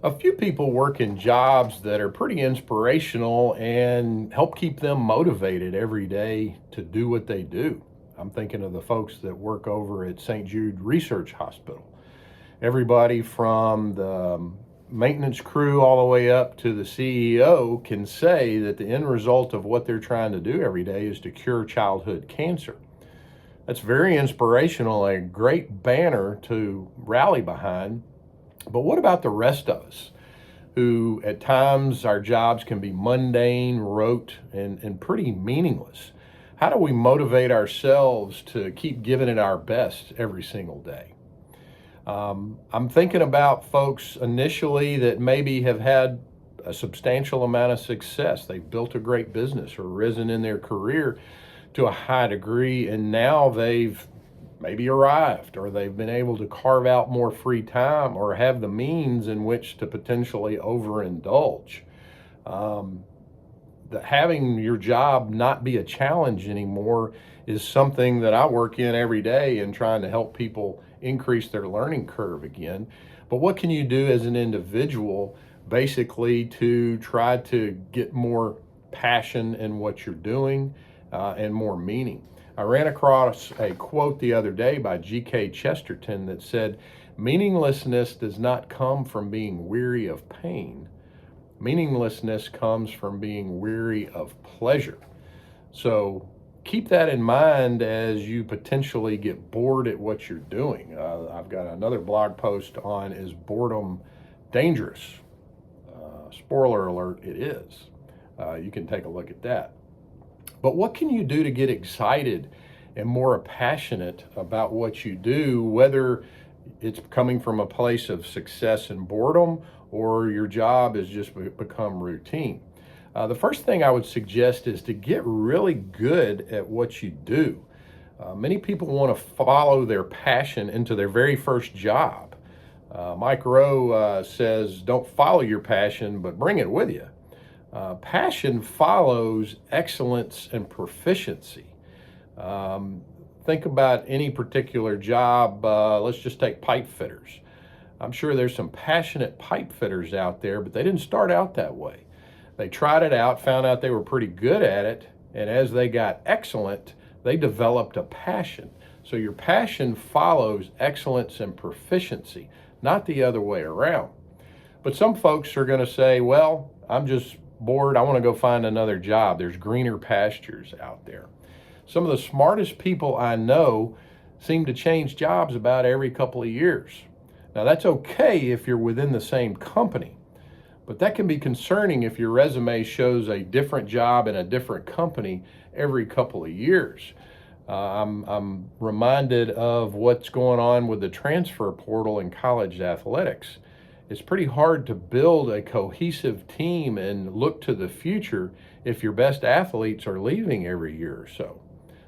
A few people work in jobs that are pretty inspirational and help keep them motivated every day to do what they do. I'm thinking of the folks that work over at St. Jude Research Hospital. Everybody from the maintenance crew all the way up to the CEO can say that the end result of what they're trying to do every day is to cure childhood cancer. That's very inspirational, a great banner to rally behind. But what about the rest of us who at times our jobs can be mundane, rote, and pretty meaningless? How do we motivate ourselves to keep giving it our best every single day? I'm thinking about folks initially that maybe have had a substantial amount of success. They've built a great business or risen in their career to a high degree, and now they've maybe arrived or they've been able to carve out more free time or have the means in which to potentially overindulge. Um, Having your job not be a challenge anymore is something that I work in every day and trying to help people increase their learning curve again. But what can you do as an individual basically to try to get more passion in what you're doing and more meaning? I ran across a quote the other day by G.K. Chesterton that said, "Meaninglessness does not come from being weary of pain. Meaninglessness comes from being weary of pleasure." So keep that in mind as you potentially get bored at what you're doing. I've got another blog post on, is boredom dangerous? Spoiler alert, it is. You can take a look at that. But what can you do to get excited and more passionate about what you do, whether it's coming from a place of success and boredom or your job has just become routine? The first thing I would suggest is to get really good at what you do. Many people want to follow their passion into their very first job. Mike Rowe says, "Don't follow your passion, but bring it with you." Passion follows excellence and proficiency. Um, think about any particular job. Let's just take pipe fitters. I'm sure there's some passionate pipe fitters out there, but they didn't start out that way. They tried it out, found out they were pretty good at it, and as they got excellent, they developed a passion. So your passion follows excellence and proficiency, not the other way around. But some folks are going to say, "Well, I'm just bored. I want to go find another job. There's greener pastures out there." Some of the smartest people I know seem to change jobs about every couple of years. Now, that's okay if you're within the same company, but that can be concerning if your resume shows a different job in a different company every couple of years. I'm reminded of what's going on with the transfer portal in college athletics. It's pretty hard to build a cohesive team and look to the future if your best athletes are leaving every year or so.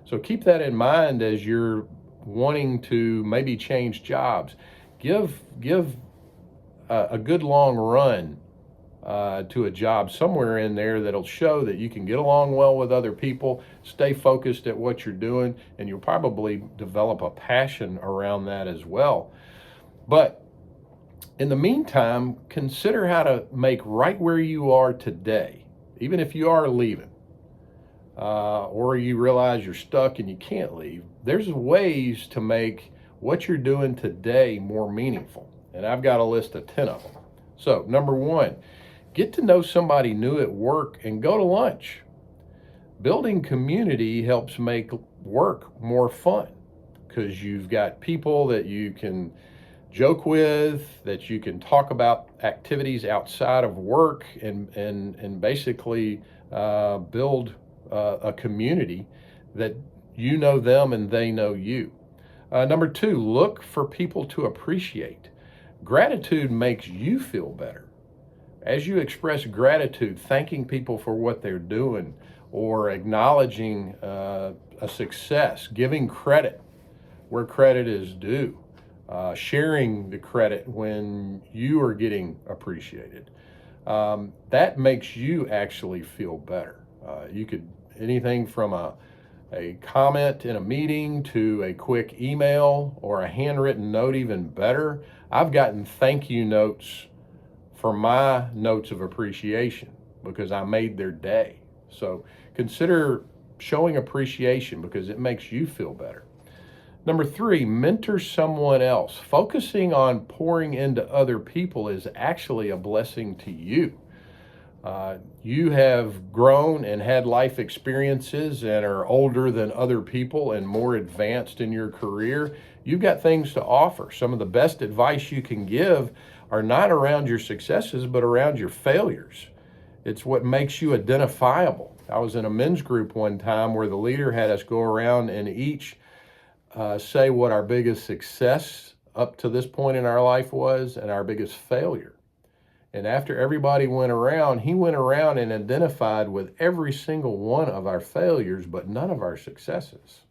So keep that in mind as you're wanting to maybe change jobs. Give a good long run to a job somewhere in there that'll show that you can get along well with other people, stay focused at what you're doing, and you'll probably develop a passion around that as well. But in the meantime, consider how to make right where you are today, even if you are leaving, or you realize you're stuck and you can't leave. There's ways to make what you're doing today more meaningful. And I've got a list of 10 of them. So, number one, get to know somebody new at work and go to lunch. Building community helps make work more fun because you've got people that you can joke with, that you can talk about activities outside of work and basically build a community that you know them and they know you. Number two, look for people to appreciate. Gratitude makes you feel better. As you express gratitude, thanking people for what they're doing or acknowledging a success, giving credit where credit is due, sharing the credit when you are getting appreciated, that makes you actually feel better. You could, anything from a comment in a meeting to a quick email or a handwritten note, even better. I've gotten thank you notes for my notes of appreciation because I made their day. So consider showing appreciation because it makes you feel better. Number 3, mentor someone else. Focusing on pouring into other people is actually a blessing to you. You have grown and had life experiences and are older than other people and more advanced in your career. You've got things to offer. Some of the best advice you can give are not around your successes, but around your failures. It's what makes you identifiable. I was in a men's group one time where the leader had us go around and each say what our biggest success up to this point in our life was and our biggest failure. And after everybody went around, he went around and identified with every single one of our failures, but none of our successes.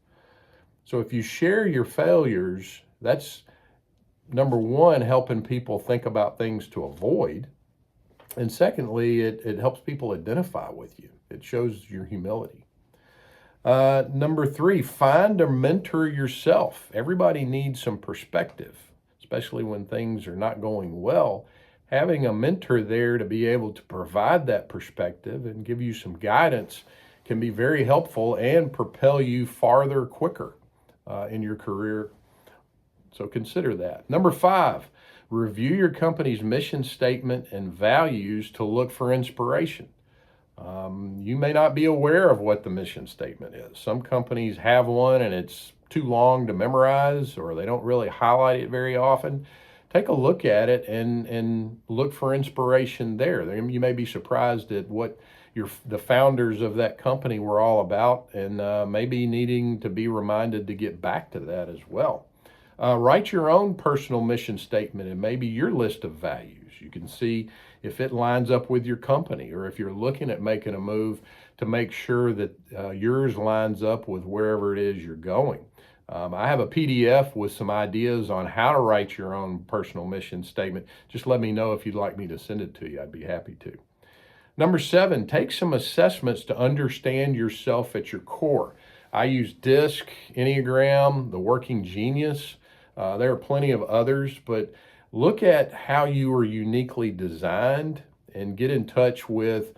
So if you share your failures, that's number one, helping people think about things to avoid. And secondly, it helps people identify with you. It shows your humility. Number 3, find a mentor yourself. Everybody needs some perspective, especially when things are not going well. Having a mentor there to be able to provide that perspective and give you some guidance can be very helpful and propel you farther quicker in your career. So consider that. Number 5, review your company's mission statement and values to look for inspiration. You may not be aware of what the mission statement is. Some companies have one and it's too long to memorize, or they don't really highlight it very often. Take a look at it and look for inspiration there. You may be surprised at what the founders of that company were all about, and maybe needing to be reminded to get back to that as well. Write your own personal mission statement and maybe your list of values. You can see if it lines up with your company, or if you're looking at making a move to make sure that yours lines up with wherever it is you're going. I have a PDF with some ideas on how to write your own personal mission statement. Just let me know if you'd like me to send it to you. I'd be happy to. Number 7, take some assessments to understand yourself at your core. I use DISC, Enneagram, the Working Genius. There are plenty of others, but look at how you are uniquely designed and get in touch with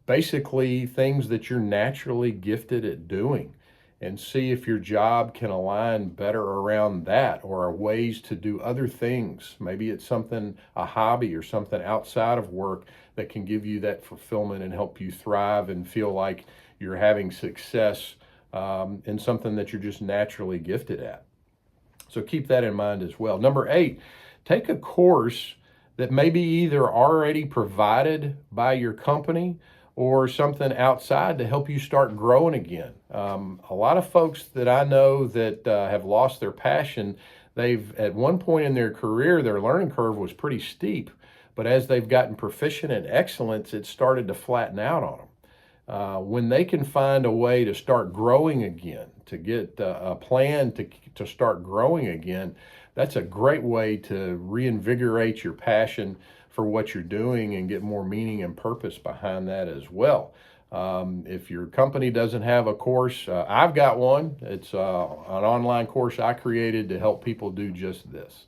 basically things that you're naturally gifted at doing, and see if your job can align better around that, or are ways to do other things. Maybe it's something, a hobby or something outside of work that can give you that fulfillment and help you thrive and feel like you're having success in something that you're just naturally gifted at. So keep that in mind as well. Number 8, take a course that may be either already provided by your company or something outside to help you start growing again. A lot of folks that I know that have lost their passion, they've at one point in their career, their learning curve was pretty steep, but as they've gotten proficient and excellence, it started to flatten out on them. When they can find a way to start growing again, to get a plan to start growing again, that's a great way to reinvigorate your passion for what you're doing and get more meaning and purpose behind that as well. If your company doesn't have a course, I've got one. It's an online course I created to help people do just this.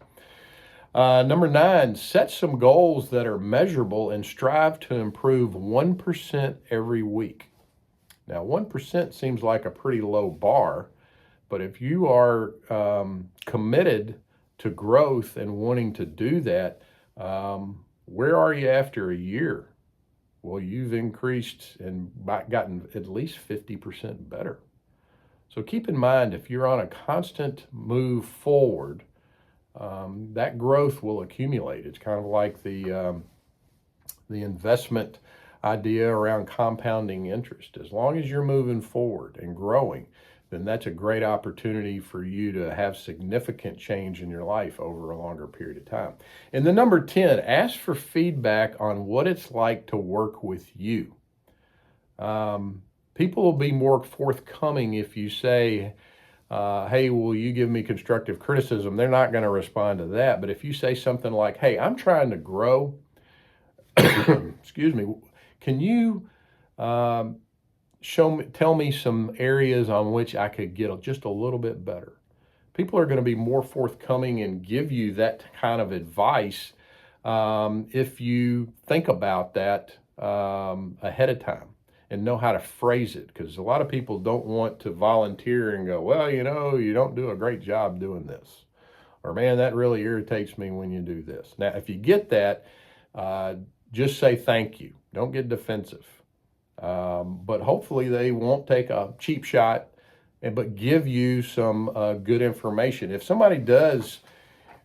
Number 9, set some goals that are measurable and strive to improve 1% every week. Now, 1% seems like a pretty low bar, but if you are committed to growth and wanting to do that, where are you after a year? Well, you've increased and gotten at least 50% better. So keep in mind, if you're on a constant move forward, that growth will accumulate. It's kind of like the investment idea around compounding interest. As long as you're moving forward and growing, then that's a great opportunity for you to have significant change in your life over a longer period of time. And then number 10, ask for feedback on what it's like to work with you. People will be more forthcoming if you say, hey, will you give me constructive criticism? They're not going to respond to that. But if you say something like, hey, I'm trying to grow, excuse me, can you tell me some areas on which I could get just a little bit better? People are going to be more forthcoming and give you that kind of advice if you think about that ahead of time and know how to phrase it, because a lot of people don't want to volunteer and go, well, you don't do a great job doing this, or man, that really irritates me when you do this. Now, if you get that, uh, just say thank you. Don't get defensive. But hopefully they won't take a cheap shot, but give you some good information. If somebody does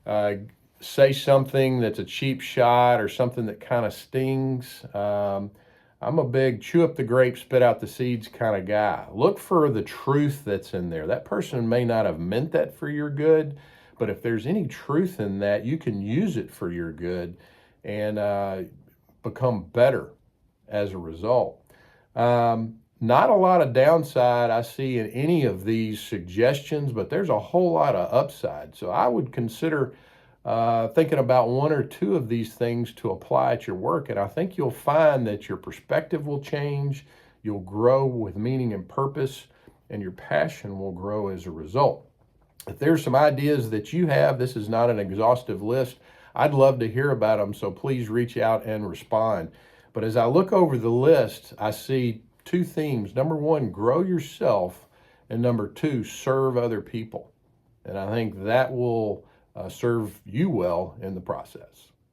uh, say something that's a cheap shot or something that kind of stings, I'm a big chew up the grapes, spit out the seeds kind of guy. Look for the truth that's in there. That person may not have meant that for your good, but if there's any truth in that, you can use it for your good and become better as a result. Not a lot of downside I see in any of these suggestions, but there's a whole lot of upside. So I would consider thinking about one or two of these things to apply at your work. And I think you'll find that your perspective will change, you'll grow with meaning and purpose, and your passion will grow as a result. If there's some ideas that you have, this is not an exhaustive list. I'd love to hear about them, so please reach out and respond. But as I look over the list, I see two themes. Number one, grow yourself, and number two, serve other people. And I think that will serve you well in the process.